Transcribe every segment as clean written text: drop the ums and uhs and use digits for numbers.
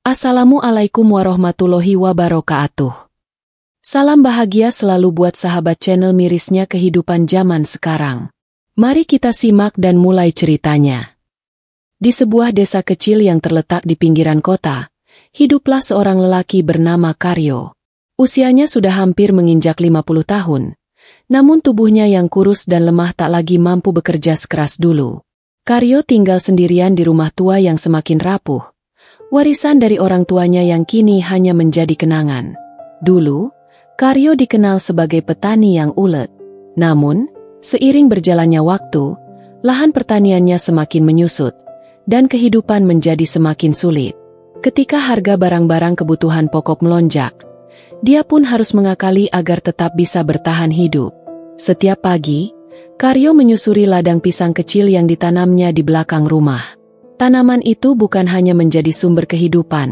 Assalamualaikum warahmatullahi wabarakatuh. Salam bahagia selalu buat sahabat channel mirisnya kehidupan zaman sekarang. Mari kita simak dan mulai ceritanya. Di sebuah desa kecil yang terletak di pinggiran kota, hiduplah seorang lelaki bernama Karyo. Usianya sudah hampir menginjak 50 tahun, namun tubuhnya yang kurus dan lemah tak lagi mampu bekerja sekeras dulu. Karyo tinggal sendirian di rumah tua yang semakin rapuh, warisan dari orang tuanya yang kini hanya menjadi kenangan. Dulu, Karyo dikenal sebagai petani yang ulet. Namun, seiring berjalannya waktu, lahan pertaniannya semakin menyusut, dan kehidupan menjadi semakin sulit. Ketika harga barang-barang kebutuhan pokok melonjak, dia pun harus mengakali agar tetap bisa bertahan hidup. Setiap pagi, Karyo menyusuri ladang pisang kecil yang ditanamnya di belakang rumah. Tanaman itu bukan hanya menjadi sumber kehidupan,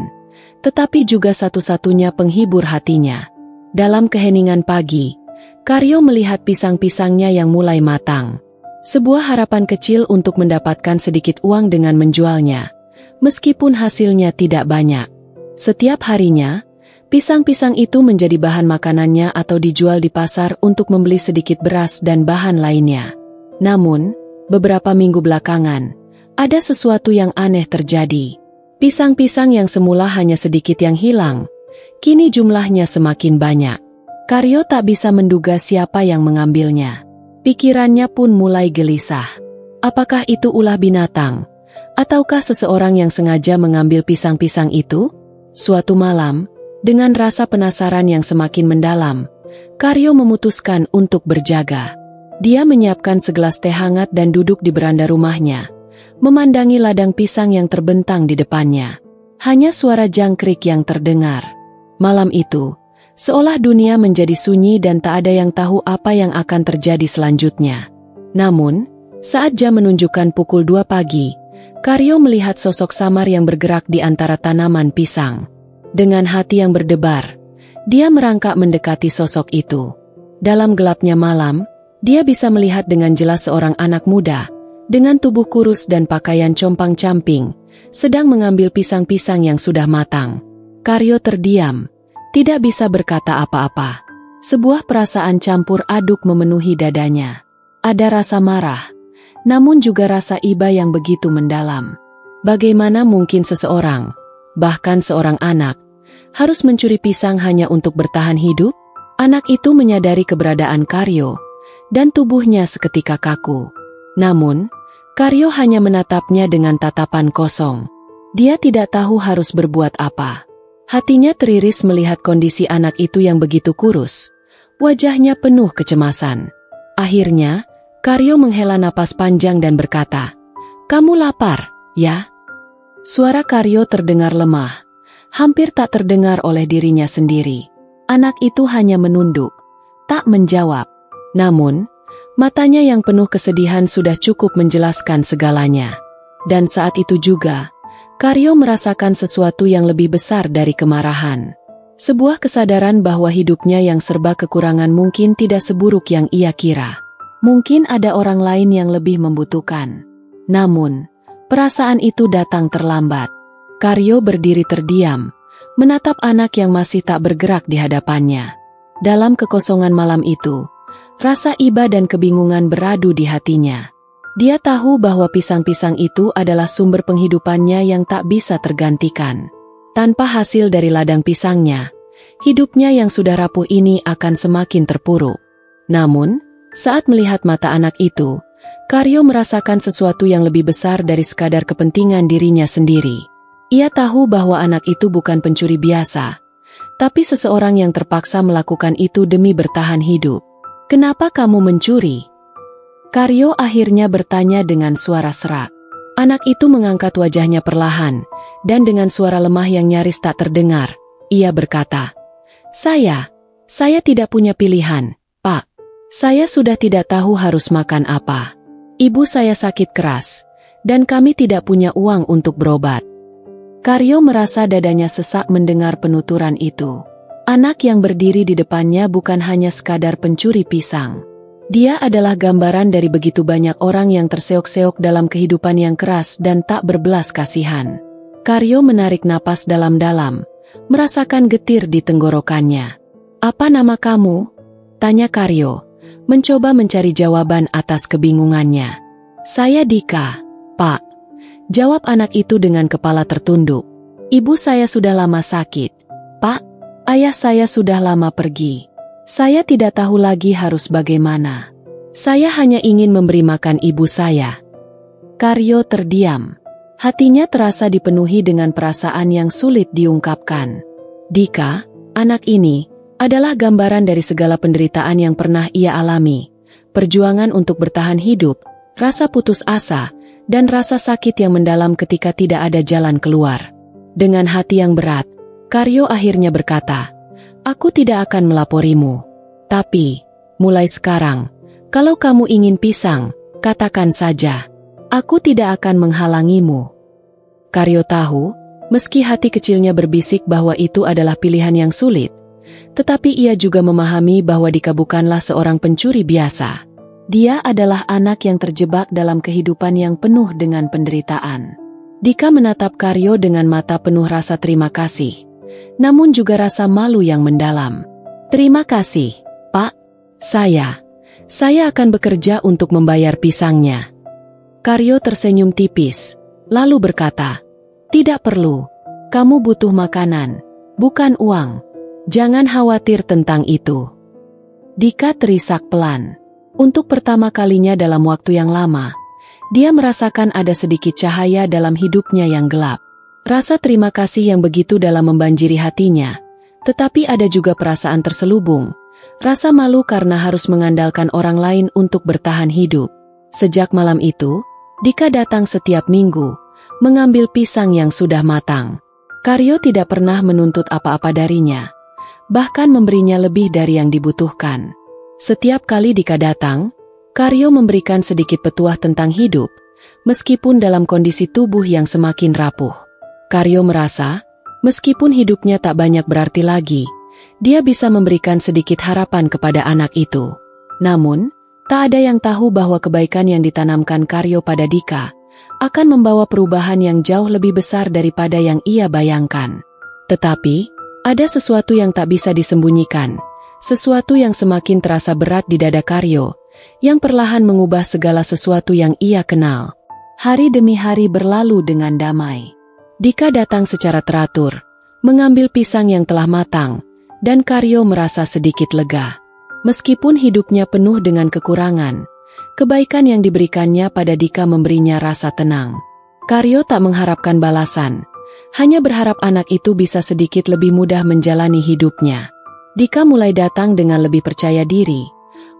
tetapi juga satu-satunya penghibur hatinya. Dalam keheningan pagi, Karyo melihat pisang-pisangnya yang mulai matang. Sebuah harapan kecil untuk mendapatkan sedikit uang dengan menjualnya, meskipun hasilnya tidak banyak. Setiap harinya, pisang-pisang itu menjadi bahan makanannya atau dijual di pasar untuk membeli sedikit beras dan bahan lainnya. Namun, beberapa minggu belakangan, ada sesuatu yang aneh terjadi. Pisang-pisang yang semula hanya sedikit yang hilang, kini jumlahnya semakin banyak. Karyo tak bisa menduga siapa yang mengambilnya. Pikirannya pun mulai gelisah. Apakah itu ulah binatang? Ataukah seseorang yang sengaja mengambil pisang-pisang itu? Suatu malam, dengan rasa penasaran yang semakin mendalam, Karyo memutuskan untuk berjaga. Dia menyiapkan segelas teh hangat dan duduk di beranda rumahnya, memandangi ladang pisang yang terbentang di depannya. Hanya suara jangkrik yang terdengar. Malam itu, seolah dunia menjadi sunyi dan tak ada yang tahu apa yang akan terjadi selanjutnya. Namun, saat jam menunjukkan pukul 2 pagi, Karyo melihat sosok samar yang bergerak di antara tanaman pisang. Dengan hati yang berdebar, dia merangkak mendekati sosok itu. Dalam gelapnya malam, dia bisa melihat dengan jelas seorang anak muda, dengan tubuh kurus dan pakaian compang-camping, sedang mengambil pisang-pisang yang sudah matang. Karyo terdiam, tidak bisa berkata apa-apa. Sebuah perasaan campur aduk memenuhi dadanya. Ada rasa marah, namun juga rasa iba yang begitu mendalam. Bagaimana mungkin seseorang, bahkan seorang anak, harus mencuri pisang hanya untuk bertahan hidup? Anak itu menyadari keberadaan Karyo, dan tubuhnya seketika kaku. Namun, Karyo hanya menatapnya dengan tatapan kosong. Dia tidak tahu harus berbuat apa. Hatinya teriris melihat kondisi anak itu yang begitu kurus. Wajahnya penuh kecemasan. Akhirnya, Karyo menghela napas panjang dan berkata, "Kamu lapar, ya?" Suara Karyo terdengar lemah, hampir tak terdengar oleh dirinya sendiri. Anak itu hanya menunduk, tak menjawab. Namun, matanya yang penuh kesedihan sudah cukup menjelaskan segalanya. Dan saat itu juga, Karyo merasakan sesuatu yang lebih besar dari kemarahan. Sebuah kesadaran bahwa hidupnya yang serba kekurangan mungkin tidak seburuk yang ia kira. Mungkin ada orang lain yang lebih membutuhkan. Namun, perasaan itu datang terlambat. Karyo berdiri terdiam, menatap anak yang masih tak bergerak di hadapannya. Dalam kekosongan malam itu, rasa iba dan kebingungan beradu di hatinya. Dia tahu bahwa pisang-pisang itu adalah sumber penghidupannya yang tak bisa tergantikan. Tanpa hasil dari ladang pisangnya, hidupnya yang sudah rapuh ini akan semakin terpuruk. Namun, saat melihat mata anak itu, Karyo merasakan sesuatu yang lebih besar dari sekadar kepentingan dirinya sendiri. Ia tahu bahwa anak itu bukan pencuri biasa, tapi seseorang yang terpaksa melakukan itu demi bertahan hidup. "Kenapa kamu mencuri?" Karyo akhirnya bertanya dengan suara serak. Anak itu mengangkat wajahnya perlahan, dan dengan suara lemah yang nyaris tak terdengar, ia berkata, Saya tidak punya pilihan, Pak. Saya sudah tidak tahu harus makan apa. Ibu saya sakit keras, dan kami tidak punya uang untuk berobat." Karyo merasa dadanya sesak mendengar penuturan itu. Anak yang berdiri di depannya bukan hanya sekadar pencuri pisang. Dia adalah gambaran dari begitu banyak orang yang terseok-seok dalam kehidupan yang keras dan tak berbelas kasihan. Karyo menarik napas dalam-dalam, merasakan getir di tenggorokannya. "Apa nama kamu?" tanya Karyo, mencoba mencari jawaban atas kebingungannya. "Saya Dika, Pak," jawab anak itu dengan kepala tertunduk. "Ibu saya sudah lama sakit, Pak. Ayah saya sudah lama pergi. Saya tidak tahu lagi harus bagaimana. Saya hanya ingin memberi makan ibu saya." Karyo terdiam. Hatinya terasa dipenuhi dengan perasaan yang sulit diungkapkan. Dika, anak ini, adalah gambaran dari segala penderitaan yang pernah ia alami. Perjuangan untuk bertahan hidup, rasa putus asa, dan rasa sakit yang mendalam ketika tidak ada jalan keluar. Dengan hati yang berat, Karyo akhirnya berkata, "Aku tidak akan melaporimu. Tapi, mulai sekarang, kalau kamu ingin pisang, katakan saja. Aku tidak akan menghalangimu." Karyo tahu, meski hati kecilnya berbisik bahwa itu adalah pilihan yang sulit, tetapi ia juga memahami bahwa Dika bukanlah seorang pencuri biasa. Dia adalah anak yang terjebak dalam kehidupan yang penuh dengan penderitaan. Dika menatap Karyo dengan mata penuh rasa terima kasih, namun juga rasa malu yang mendalam. "Terima kasih, Pak. Saya akan bekerja untuk membayar pisangnya." Karyo tersenyum tipis, lalu berkata, "Tidak perlu. Kamu butuh makanan, bukan uang. Jangan khawatir tentang itu." Dika terisak pelan. Untuk pertama kalinya dalam waktu yang lama, dia merasakan ada sedikit cahaya dalam hidupnya yang gelap. Rasa terima kasih yang begitu dalam membanjiri hatinya, tetapi ada juga perasaan terselubung, rasa malu karena harus mengandalkan orang lain untuk bertahan hidup. Sejak malam itu, Dika datang setiap minggu, mengambil pisang yang sudah matang. Karyo tidak pernah menuntut apa-apa darinya, bahkan memberinya lebih dari yang dibutuhkan. Setiap kali Dika datang, Karyo memberikan sedikit petuah tentang hidup, meskipun dalam kondisi tubuh yang semakin rapuh. Karyo merasa, meskipun hidupnya tak banyak berarti lagi, dia bisa memberikan sedikit harapan kepada anak itu. Namun, tak ada yang tahu bahwa kebaikan yang ditanamkan Karyo pada Dika akan membawa perubahan yang jauh lebih besar daripada yang ia bayangkan. Tetapi, ada sesuatu yang tak bisa disembunyikan, sesuatu yang semakin terasa berat di dada Karyo, yang perlahan mengubah segala sesuatu yang ia kenal. Hari demi hari berlalu dengan damai. Dika datang secara teratur, mengambil pisang yang telah matang, dan Karyo merasa sedikit lega. Meskipun hidupnya penuh dengan kekurangan, kebaikan yang diberikannya pada Dika memberinya rasa tenang. Karyo tak mengharapkan balasan, hanya berharap anak itu bisa sedikit lebih mudah menjalani hidupnya. Dika mulai datang dengan lebih percaya diri.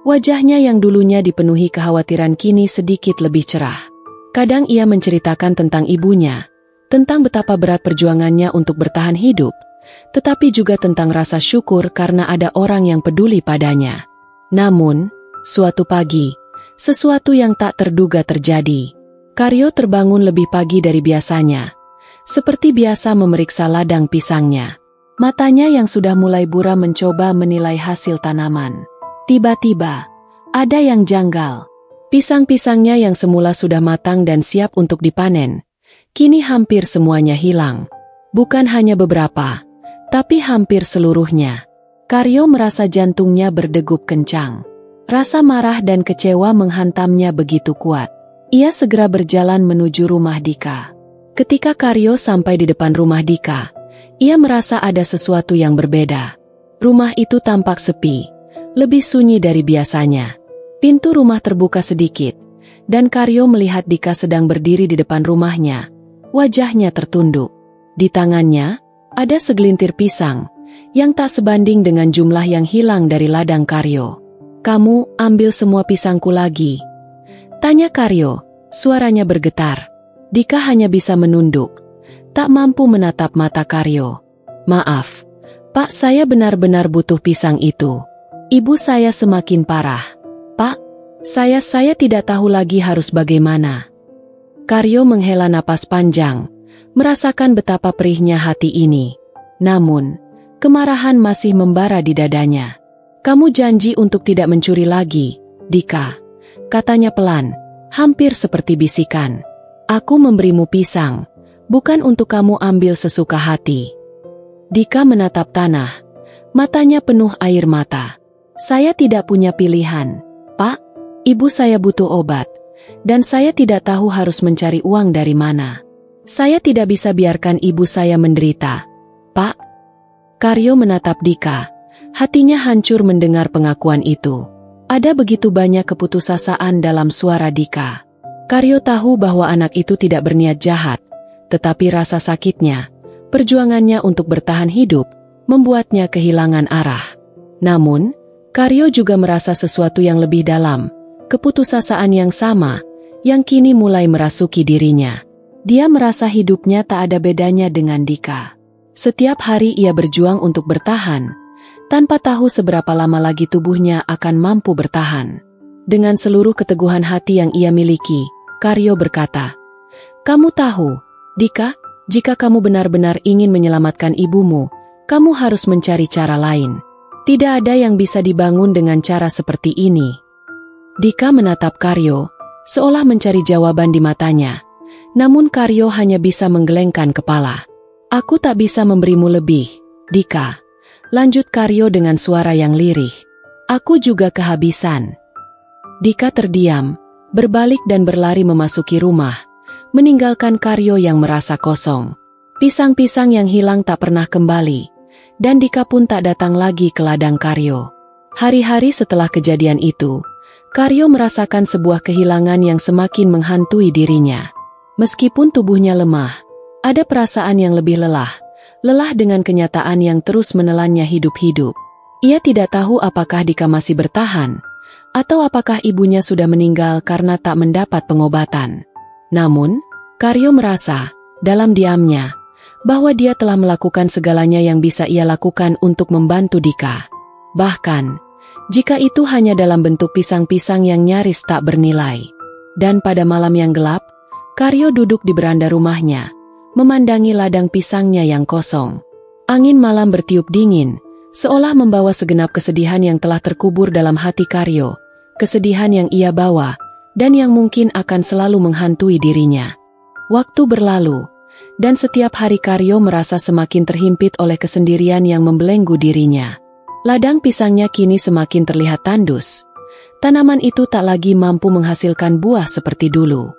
Wajahnya yang dulunya dipenuhi kekhawatiran kini sedikit lebih cerah. Kadang ia menceritakan tentang ibunya, tentang betapa berat perjuangannya untuk bertahan hidup, tetapi juga tentang rasa syukur karena ada orang yang peduli padanya. Namun, suatu pagi, sesuatu yang tak terduga terjadi. Karyo terbangun lebih pagi dari biasanya. Seperti biasa memeriksa ladang pisangnya. Matanya yang sudah mulai buram mencoba menilai hasil tanaman. Tiba-tiba, ada yang janggal. Pisang-pisangnya yang semula sudah matang dan siap untuk dipanen, kini hampir semuanya hilang. Bukan hanya beberapa, tapi hampir seluruhnya. Karyo merasa jantungnya berdegup kencang. Rasa marah dan kecewa menghantamnya begitu kuat. Ia segera berjalan menuju rumah Dika. Ketika Karyo sampai di depan rumah Dika, ia merasa ada sesuatu yang berbeda. Rumah itu tampak sepi, lebih sunyi dari biasanya. Pintu rumah terbuka sedikit, dan Karyo melihat Dika sedang berdiri di depan rumahnya. Wajahnya tertunduk. Di tangannya, ada segelintir pisang, yang tak sebanding dengan jumlah yang hilang dari ladang Karyo. "Kamu ambil semua pisangku lagi?" tanya Karyo, suaranya bergetar. Dika hanya bisa menunduk, tak mampu menatap mata Karyo. "Maaf, Pak, saya benar-benar butuh pisang itu. Ibu saya semakin parah. Pak, saya tidak tahu lagi harus bagaimana." Karyo menghela napas panjang, merasakan betapa perihnya hati ini. Namun, kemarahan masih membara di dadanya. "Kamu janji untuk tidak mencuri lagi, Dika," katanya pelan, hampir seperti bisikan. "Aku memberimu pisang, bukan untuk kamu ambil sesuka hati. Dika menatap tanah, matanya penuh air mata. Saya tidak punya pilihan, Pak. Ibu saya butuh obat, dan saya tidak tahu harus mencari uang dari mana. Saya tidak bisa biarkan ibu saya menderita, Pak. Karyo menatap Dika, hatinya hancur mendengar pengakuan itu. Ada begitu banyak keputusasaan dalam suara Dika. Karyo tahu bahwa anak itu tidak berniat jahat, tetapi rasa sakitnya, perjuangannya untuk bertahan hidup, membuatnya kehilangan arah. Namun, Karyo juga merasa sesuatu yang lebih dalam, keputusasaan yang sama, yang kini mulai merasuki dirinya. Dia merasa hidupnya tak ada bedanya dengan Dika. Setiap hari ia berjuang untuk bertahan, tanpa tahu seberapa lama lagi tubuhnya akan mampu bertahan. Dengan seluruh keteguhan hati yang ia miliki, Karyo berkata, "Kamu tahu, Dika, jika kamu benar-benar ingin menyelamatkan ibumu, kamu harus mencari cara lain. Tidak ada yang bisa dibangun dengan cara seperti ini." Dika menatap Karyo, seolah mencari jawaban di matanya. Namun Karyo hanya bisa menggelengkan kepala. "Aku tak bisa memberimu lebih, Dika," lanjut Karyo dengan suara yang lirih. "Aku juga kehabisan." Dika terdiam, berbalik dan berlari memasuki rumah, meninggalkan Karyo yang merasa kosong. Pisang-pisang yang hilang tak pernah kembali, dan Dika pun tak datang lagi ke ladang Karyo. Hari-hari setelah kejadian itu, Karyo merasakan sebuah kehilangan yang semakin menghantui dirinya. Meskipun tubuhnya lemah, ada perasaan yang lebih lelah dengan kenyataan yang terus menelannya hidup-hidup. Ia tidak tahu apakah Dika masih bertahan, atau apakah ibunya sudah meninggal karena tak mendapat pengobatan. Namun, Karyo merasa, dalam diamnya, bahwa dia telah melakukan segalanya yang bisa ia lakukan untuk membantu Dika. Bahkan, jika itu hanya dalam bentuk pisang-pisang yang nyaris tak bernilai. Dan pada malam yang gelap, Karyo duduk di beranda rumahnya, memandangi ladang pisangnya yang kosong. Angin malam bertiup dingin, seolah membawa segenap kesedihan yang telah terkubur dalam hati Karyo, kesedihan yang ia bawa, dan yang mungkin akan selalu menghantui dirinya. Waktu berlalu, dan setiap hari Karyo merasa semakin terhimpit oleh kesendirian yang membelenggu dirinya. Ladang pisangnya kini semakin terlihat tandus. Tanaman itu tak lagi mampu menghasilkan buah seperti dulu.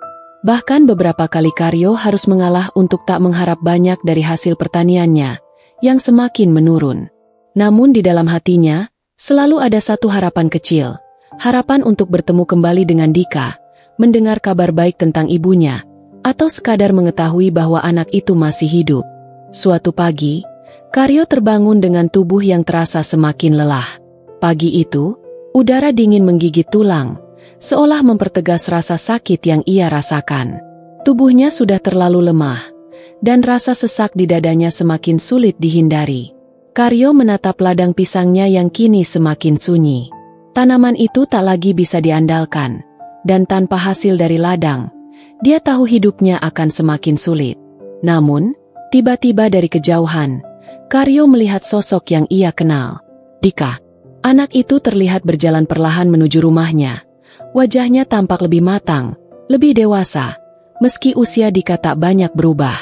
Bahkan beberapa kali Karyo harus mengalah untuk tak mengharap banyak dari hasil pertaniannya, yang semakin menurun. Namun di dalam hatinya, selalu ada satu harapan kecil, harapan untuk bertemu kembali dengan Dika, mendengar kabar baik tentang ibunya, atau sekadar mengetahui bahwa anak itu masih hidup. Suatu pagi, Karyo terbangun dengan tubuh yang terasa semakin lelah. Pagi itu, udara dingin menggigit tulang, seolah mempertegas rasa sakit yang ia rasakan. Tubuhnya sudah terlalu lemah, dan rasa sesak di dadanya semakin sulit dihindari. Karyo menatap ladang pisangnya yang kini semakin sunyi. Tanaman itu tak lagi bisa diandalkan, dan tanpa hasil dari ladang, dia tahu hidupnya akan semakin sulit. Namun, tiba-tiba dari kejauhan, Karyo melihat sosok yang ia kenal. Dika. Anak itu terlihat berjalan perlahan menuju rumahnya. Wajahnya tampak lebih matang, lebih dewasa, meski usia Dika tak banyak berubah.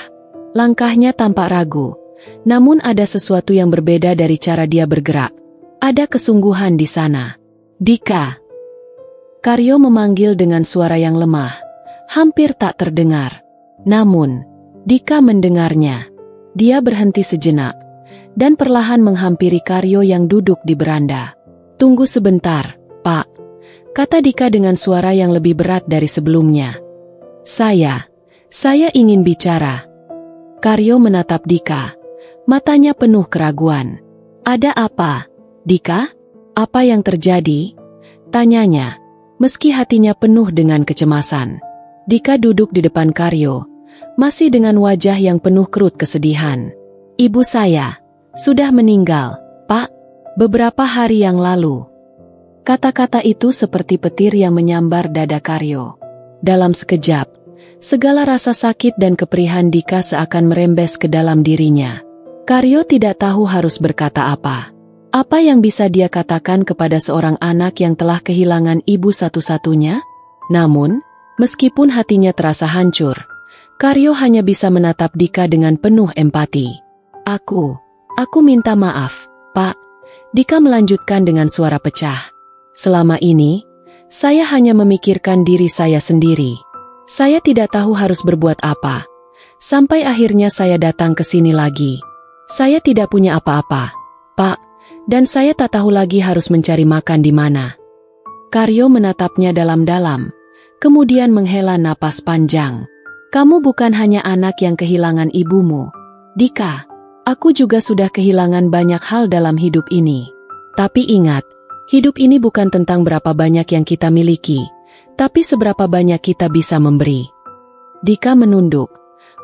Langkahnya tampak ragu, namun ada sesuatu yang berbeda dari cara dia bergerak. Ada kesungguhan di sana. Dika. Karyo memanggil dengan suara yang lemah, hampir tak terdengar. Namun, Dika mendengarnya. Dia berhenti sejenak, dan perlahan menghampiri Karyo yang duduk di beranda. "Tunggu sebentar, Pak," kata Dika dengan suara yang lebih berat dari sebelumnya. Saya ingin bicara." Karyo menatap Dika, matanya penuh keraguan. "Ada apa, Dika? Apa yang terjadi?" tanyanya, meski hatinya penuh dengan kecemasan. Dika duduk di depan Karyo, masih dengan wajah yang penuh kerut kesedihan. "Ibu saya sudah meninggal, Pak, beberapa hari yang lalu." Kata-kata itu seperti petir yang menyambar dada Karyo. Dalam sekejap, segala rasa sakit dan keperihan Dika seakan merembes ke dalam dirinya. Karyo tidak tahu harus berkata apa. Apa yang bisa dia katakan kepada seorang anak yang telah kehilangan ibu satu-satunya? Namun, meskipun hatinya terasa hancur, Karyo hanya bisa menatap Dika dengan penuh empati. Aku minta maaf, Pak. Dika melanjutkan dengan suara pecah. Selama ini, saya hanya memikirkan diri saya sendiri. Saya tidak tahu harus berbuat apa. Sampai akhirnya saya datang ke sini lagi. Saya tidak punya apa-apa, Pak, dan saya tak tahu lagi harus mencari makan di mana. Karyo menatapnya dalam-dalam, kemudian menghela napas panjang. Kamu bukan hanya anak yang kehilangan ibumu, Dika. Aku juga sudah kehilangan banyak hal dalam hidup ini. Tapi ingat, hidup ini bukan tentang berapa banyak yang kita miliki, tapi seberapa banyak kita bisa memberi. Dika menunduk,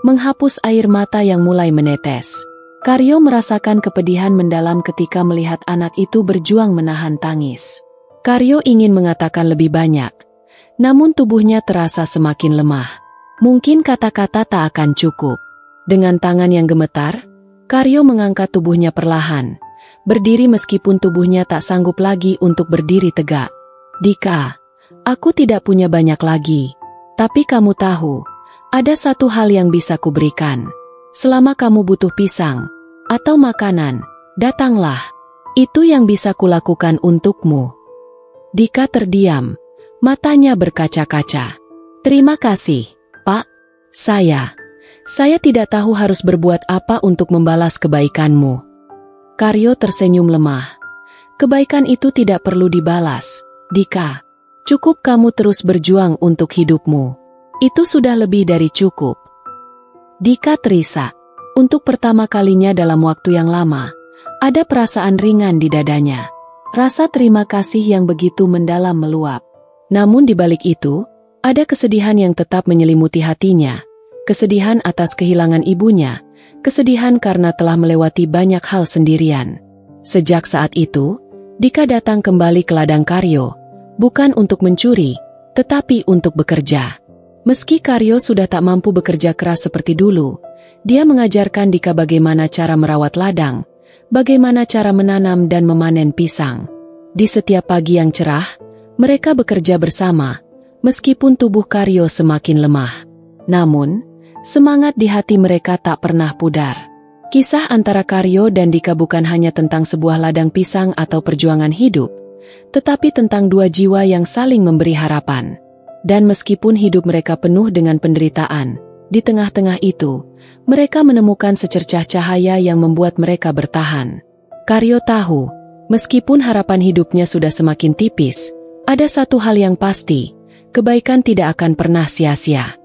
menghapus air mata yang mulai menetes. Karyo merasakan kepedihan mendalam ketika melihat anak itu berjuang menahan tangis. Karyo ingin mengatakan lebih banyak, namun tubuhnya terasa semakin lemah. Mungkin kata-kata tak akan cukup. Dengan tangan yang gemetar, Karyo mengangkat tubuhnya perlahan, berdiri meskipun tubuhnya tak sanggup lagi untuk berdiri tegak. Dika, aku tidak punya banyak lagi, tapi kamu tahu, ada satu hal yang bisa kuberikan. Selama kamu butuh pisang atau makanan, datanglah. Itu yang bisa kulakukan untukmu. Dika terdiam, matanya berkaca-kaca. Terima kasih, Pak. Saya tidak tahu harus berbuat apa untuk membalas kebaikanmu. Karyo tersenyum lemah. Kebaikan itu tidak perlu dibalas, Dika. Cukup kamu terus berjuang untuk hidupmu. Itu sudah lebih dari cukup. Dika terisak. Untuk pertama kalinya dalam waktu yang lama, ada perasaan ringan di dadanya. Rasa terima kasih yang begitu mendalam meluap. Namun di balik itu, ada kesedihan yang tetap menyelimuti hatinya. Kesedihan atas kehilangan ibunya, kesedihan karena telah melewati banyak hal sendirian. Sejak saat itu, Dika datang kembali ke ladang Karyo, bukan untuk mencuri, tetapi untuk bekerja. Meski Karyo sudah tak mampu bekerja keras seperti dulu, dia mengajarkan Dika bagaimana cara merawat ladang, bagaimana cara menanam dan memanen pisang. Di setiap pagi yang cerah, mereka bekerja bersama, meskipun tubuh Karyo semakin lemah. Namun, semangat di hati mereka tak pernah pudar. Kisah antara Karyo dan Dika bukan hanya tentang sebuah ladang pisang atau perjuangan hidup, tetapi tentang dua jiwa yang saling memberi harapan. Dan meskipun hidup mereka penuh dengan penderitaan, di tengah-tengah itu, mereka menemukan secercah cahaya yang membuat mereka bertahan. Karyo tahu, meskipun harapan hidupnya sudah semakin tipis, ada satu hal yang pasti, kebaikan tidak akan pernah sia-sia.